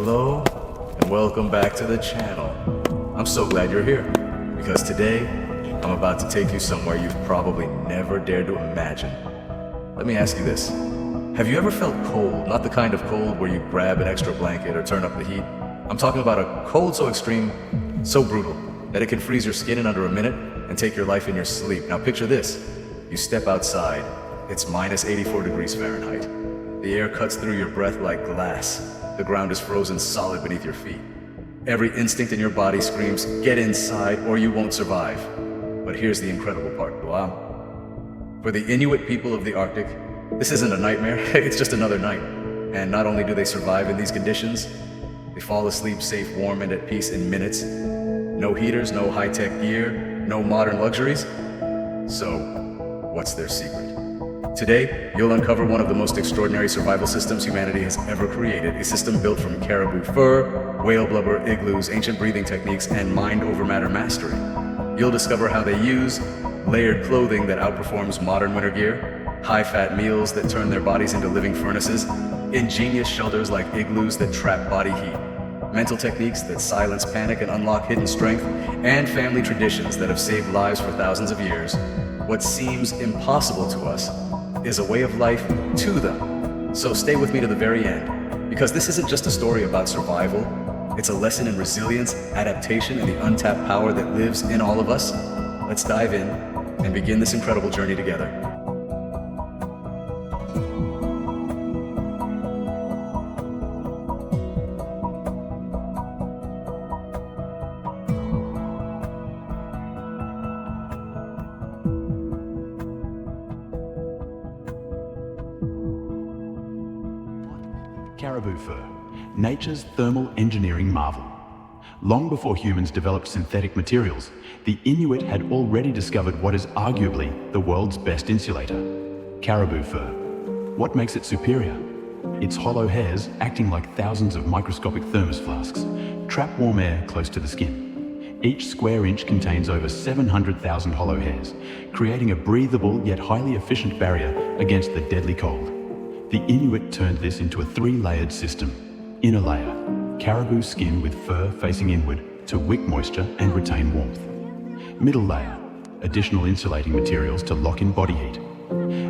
Hello, and welcome back to the channel. I'm so glad you're here, because today, I'm about to take you somewhere you've probably never dared to imagine. Let me ask you this. Have you ever felt cold? Not the kind of cold where you grab an extra blanket or turn up the heat. I'm talking about a cold so extreme, so brutal, that it can freeze your skin in under a minute and take your life in your sleep. Now picture this. You step outside. It's minus 84 degrees Fahrenheit. The air cuts through your breath like glass. The ground is frozen solid beneath your feet. Every instinct in your body screams, get inside or you won't survive. But here's the incredible part, wow. For the Inuit people of the Arctic, this isn't a nightmare, it's just another night. And not only do they survive in these conditions, they fall asleep safe, warm, and at peace in minutes. No heaters, no high-tech gear, no modern luxuries. So, what's their secret? Today, you'll uncover one of the most extraordinary survival systems humanity has ever created, a system built from caribou fur, whale blubber, igloos, ancient breathing techniques, and mind-over-matter mastery. You'll discover how they use layered clothing that outperforms modern winter gear, high-fat meals that turn their bodies into living furnaces, ingenious shelters like igloos that trap body heat, mental techniques that silence panic and unlock hidden strength, and family traditions that have saved lives for thousands of years. What seems impossible to us is a way of life to them. So stay with me to the very end, because this isn't just a story about survival. It's a lesson in resilience, adaptation, and the untapped power that lives in all of us. Let's dive in and begin this incredible journey together. Caribou fur, nature's thermal engineering marvel. Long before humans developed synthetic materials, the Inuit had already discovered what is arguably the world's best insulator: caribou fur. What makes it superior? Its hollow hairs, acting like thousands of microscopic thermos flasks, trap warm air close to the skin. Each square inch contains over 700,000 hollow hairs, creating a breathable yet highly efficient barrier against the deadly cold. The Inuit turned this into a three-layered system. Inner layer, caribou skin with fur facing inward to wick moisture and retain warmth. Middle layer, additional insulating materials to lock in body heat.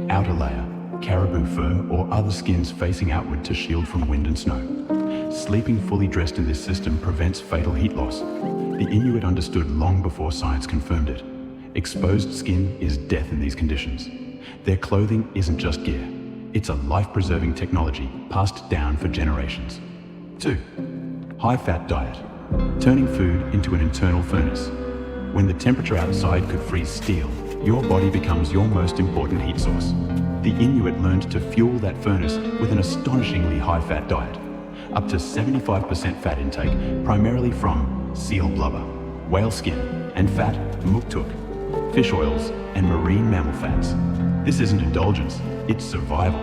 Outer layer, caribou fur or other skins facing outward to shield from wind and snow. Sleeping fully dressed in this system prevents fatal heat loss. The Inuit understood long before science confirmed it. Exposed skin is death in these conditions. Their clothing isn't just gear. It's a life-preserving technology passed down for generations. 2. High-fat diet, turning food into an internal furnace. When the temperature outside could freeze steel, your body becomes your most important heat source. The Inuit learned to fuel that furnace with an astonishingly high-fat diet, up to 75% fat intake, primarily from seal blubber, whale skin, and fat muktuk, fish oils, and marine mammal fats. This isn't indulgence, it's survival.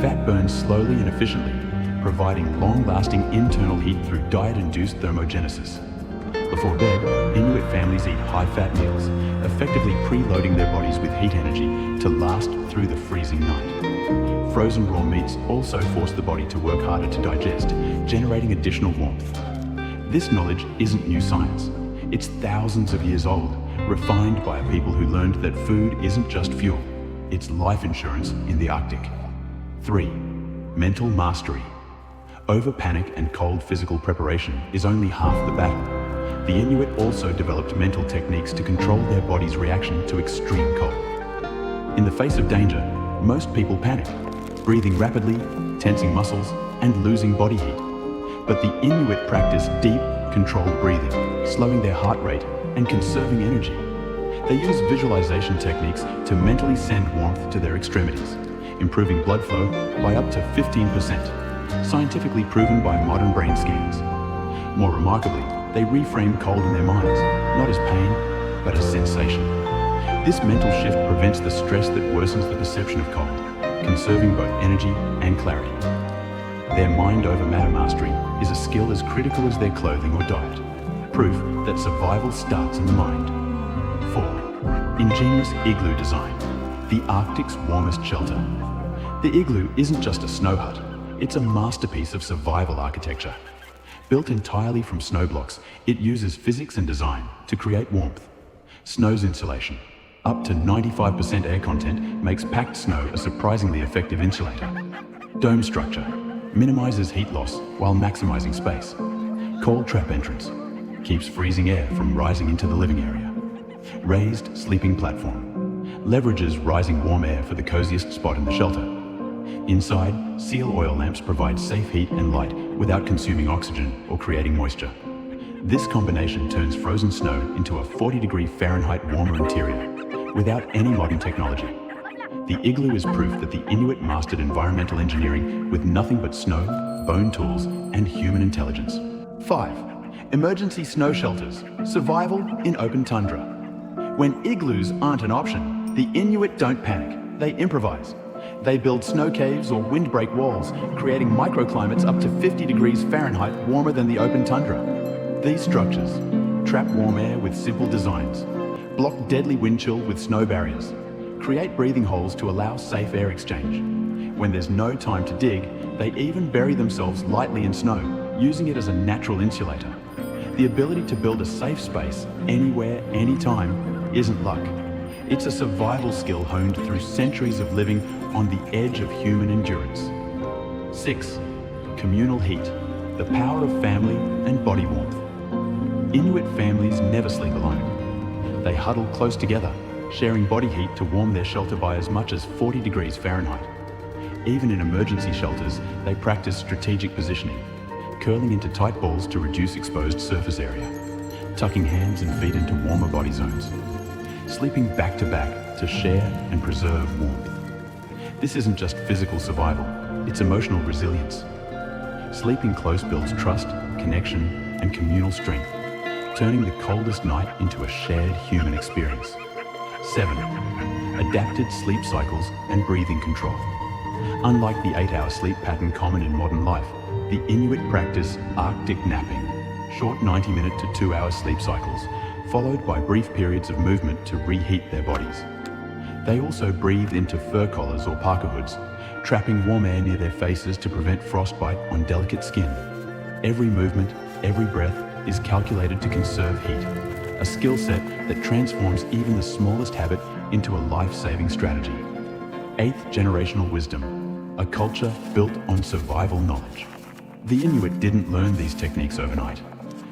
Fat burns slowly and efficiently, providing long-lasting internal heat through diet-induced thermogenesis. Before bed, Inuit families eat high-fat meals, effectively preloading their bodies with heat energy to last through the freezing night. Frozen raw meats also force the body to work harder to digest, generating additional warmth. This knowledge isn't new science. It's thousands of years old, refined by a people who learned that food isn't just fuel. It's life insurance in the Arctic. 3. Mental mastery. Over panic and cold physical preparation is only half the battle. The Inuit also developed mental techniques to control their body's reaction to extreme cold. In the face of danger, most people panic, breathing rapidly, tensing muscles, and losing body heat. But the Inuit practice deep, controlled breathing, slowing their heart rate and conserving energy. They use visualization techniques to mentally send warmth to their extremities, improving blood flow by up to 15%, scientifically proven by modern brain scans. More remarkably, they reframe cold in their minds, not as pain, but as sensation. This mental shift prevents the stress that worsens the perception of cold, conserving both energy and clarity. Their mind-over-matter mastery is a skill as critical as their clothing or diet, proof that survival starts in the mind. 4. Ingenious igloo design, the Arctic's warmest shelter. The igloo isn't just a snow hut, it's a masterpiece of survival architecture. Built entirely from snow blocks, it uses physics and design to create warmth. Snow's insulation, up to 95% air content, makes packed snow a surprisingly effective insulator. Dome structure minimizes heat loss while maximizing space. Cold trap entrance keeps freezing air from rising into the living area. Raised sleeping platform leverages rising warm air for the coziest spot in the shelter. Inside, seal oil lamps provide safe heat and light without consuming oxygen or creating moisture. This combination turns frozen snow into a 40-degree Fahrenheit warmer interior without any modern technology. The igloo is proof that the Inuit mastered environmental engineering with nothing but snow, bone tools, and human intelligence. 5. Emergency snow shelters. Survival in open tundra. When igloos aren't an option, the Inuit don't panic. They improvise. They build snow caves or windbreak walls, creating microclimates up to 50 degrees Fahrenheit warmer than the open tundra. These structures trap warm air with simple designs, block deadly wind chill with snow barriers, create breathing holes to allow safe air exchange. When there's no time to dig, they even bury themselves lightly in snow, using it as a natural insulator. The ability to build a safe space anywhere, anytime isn't luck. It's a survival skill honed through centuries of living on the edge of human endurance. 6. Communal heat, the power of family and body warmth. Inuit families never sleep alone. They huddle close together, sharing body heat to warm their shelter by as much as 40 degrees Fahrenheit. Even in emergency shelters, they practice strategic positioning, curling into tight balls to reduce exposed surface area, tucking hands and feet into warmer body zones, sleeping back to back to share and preserve warmth. This isn't just physical survival, it's emotional resilience. Sleeping close builds trust, connection, and communal strength, turning the coldest night into a shared human experience. 7. Adapted sleep cycles and breathing control. Unlike the 8-hour sleep pattern common in modern life, the Inuit practice Arctic napping, short 90-minute to 2-hour sleep cycles, followed by brief periods of movement to reheat their bodies. They also breathe into fur collars or parka hoods, trapping warm air near their faces to prevent frostbite on delicate skin. Every movement, every breath is calculated to conserve heat, a skill set that transforms even the smallest habit into a life-saving strategy. 8th generational wisdom, a culture built on survival knowledge. The Inuit didn't learn these techniques overnight.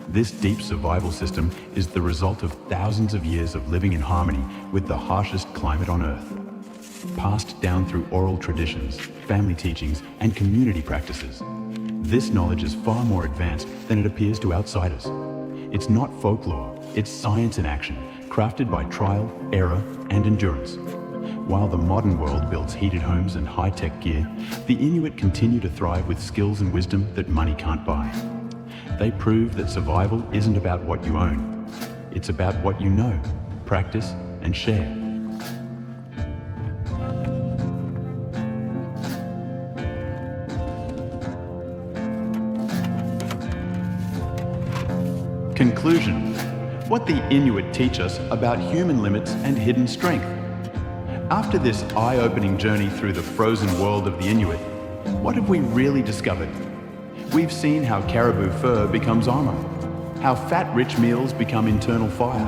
This deep survival system is the result of thousands of years of living in harmony with the harshest climate on Earth. Passed down through oral traditions, family teachings, and community practices. This knowledge is far more advanced than it appears to outsiders. It's not folklore, it's science in action, crafted by trial, error, and endurance. While the modern world builds heated homes and high-tech gear, the Inuit continue to thrive with skills and wisdom that money can't buy. They prove that survival isn't about what you own. It's about what you know, practice, and share. Conclusion. What the Inuit teach us about human limits and hidden strength. After this eye-opening journey through the frozen world of the Inuit, what have we really discovered? We've seen how caribou fur becomes armor, how fat-rich meals become internal fire,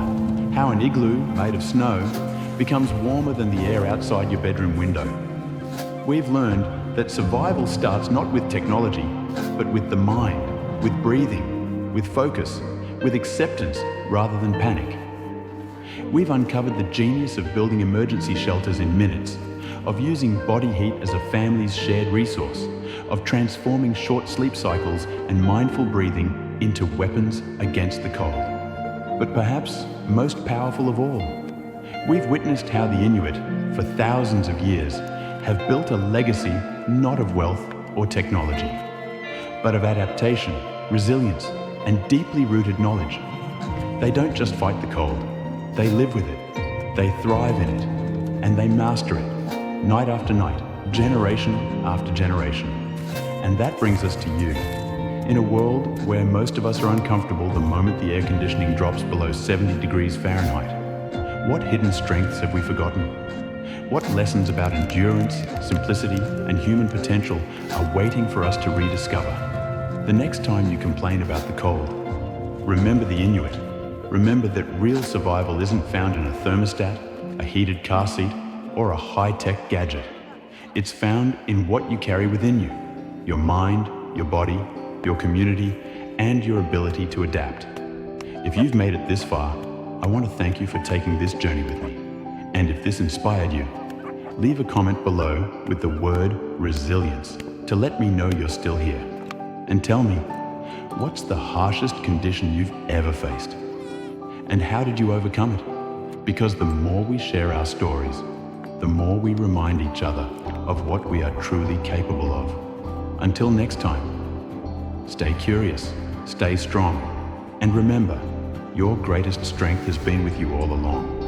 how an igloo made of snow becomes warmer than the air outside your bedroom window. We've learned that survival starts not with technology, but with the mind, with breathing, with focus, with acceptance rather than panic. We've uncovered the genius of building emergency shelters in minutes, of using body heat as a family's shared resource, of transforming short sleep cycles and mindful breathing into weapons against the cold. But perhaps most powerful of all, we've witnessed how the Inuit, for thousands of years, have built a legacy not of wealth or technology, but of adaptation, resilience, and deeply rooted knowledge. They don't just fight the cold, they live with it, they thrive in it, and they master it, night after night, generation after generation. And that brings us to you. In a world where most of us are uncomfortable the moment the air conditioning drops below 70 degrees Fahrenheit, what hidden strengths have we forgotten? What lessons about endurance, simplicity, and human potential are waiting for us to rediscover? The next time you complain about the cold, remember the Inuit. Remember that real survival isn't found in a thermostat, a heated car seat, or a high-tech gadget. It's found in what you carry within you, your mind, your body, your community, and your ability to adapt. If you've made it this far, I want to thank you for taking this journey with me. And if this inspired you, leave a comment below with the word resilience to let me know you're still here. And tell me, what's the harshest condition you've ever faced? And how did you overcome it? Because the more we share our stories, the more we remind each other of what we are truly capable of. Until next time, stay curious, stay strong, and remember, your greatest strength has been with you all along.